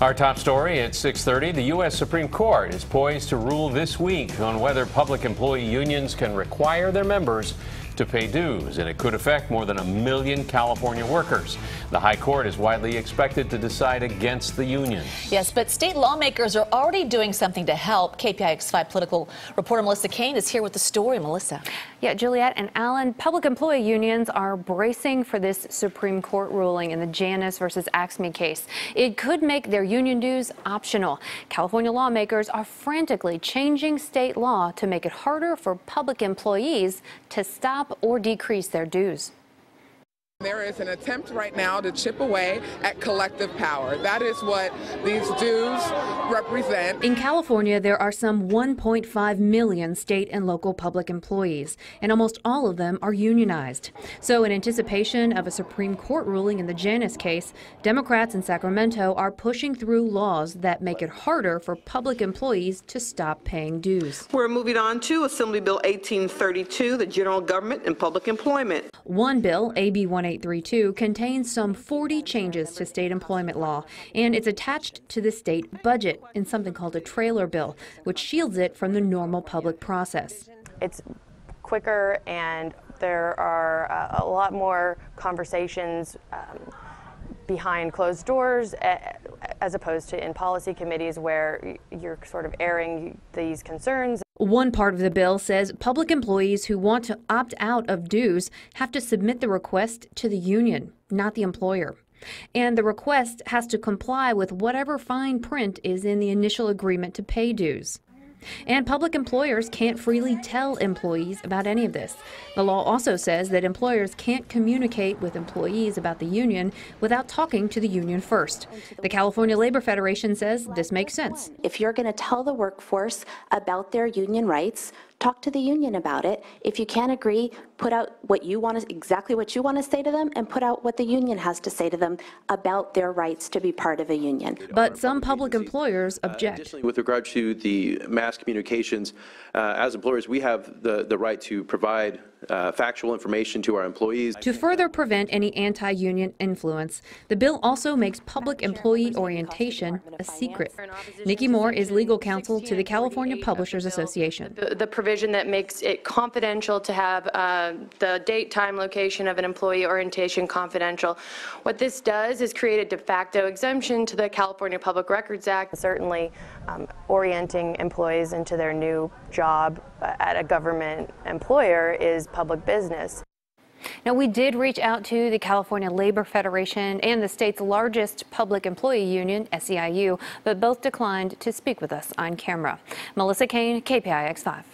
Our top story at 6:30, the U.S. Supreme Court is poised to rule this week on whether public employee unions can require their members to pay dues, and it could affect more than 1 million California workers. The High Court is widely expected to decide against the unions. Yes, but state lawmakers are already doing something to help. KPIX 5 political reporter Melissa Caen is here with the story. Melissa. Yeah, Juliet and Alan, public employee unions are bracing for this Supreme Court ruling in the Janus versus Axme case. It could make their union dues optional. California lawmakers are frantically changing state law to make it harder for public employees to stop or decrease their dues. There is an attempt right now to chip away at collective power. That is what these dues represent. In California, there are some 1.5 million state and local public employees, and almost all of them are unionized. So in anticipation of a Supreme Court ruling in the Janus case, Democrats in Sacramento are pushing through laws that make it harder for public employees to stop paying dues. We're moving on to Assembly Bill 1832, the General Government and Public Employment. One bill, AB 1832, contains some 40 changes to state employment law, and it's attached to the state budget in something called a trailer bill, which shields it from the normal public process. It's quicker, and there are a lot more conversations behind closed doors as opposed to in policy committees where you're sort of airing these concerns. One part of the bill says public employees who want to opt out of dues have to submit the request to the union, not the employer. And the request has to comply with whatever fine print is in the initial agreement to pay dues. And public employers can't freely tell employees about any of this. The law also says that employers can't communicate with employees about the union without talking to the union first. The California Labor Federation says this makes sense. If you're going to tell the workforce about their union rights, talk to the union about it. If you can't agree, put out what you want to, exactly what you want to say to them, and put out what the union has to say to them about their rights to be part of a union. But some public employers object. Additionally, with regard to the mass communications, as employers, we have the right to provide factual information to our employees. To further prevent any anti-union influence, the bill also makes public employee orientation a secret. Nikki Moore is legal counsel to the California Publishers Association. The provision that makes it confidential to have the date, time, location of an employee orientation confidential. What this does is create a de facto exemption to the California Public Records Act. Certainly orienting employees into their new job at a government employer is public business. Now, we did reach out to the California Labor Federation and the state's largest public employee union, SEIU, but both declined to speak with us on camera. Melissa Caen, KPIX 5.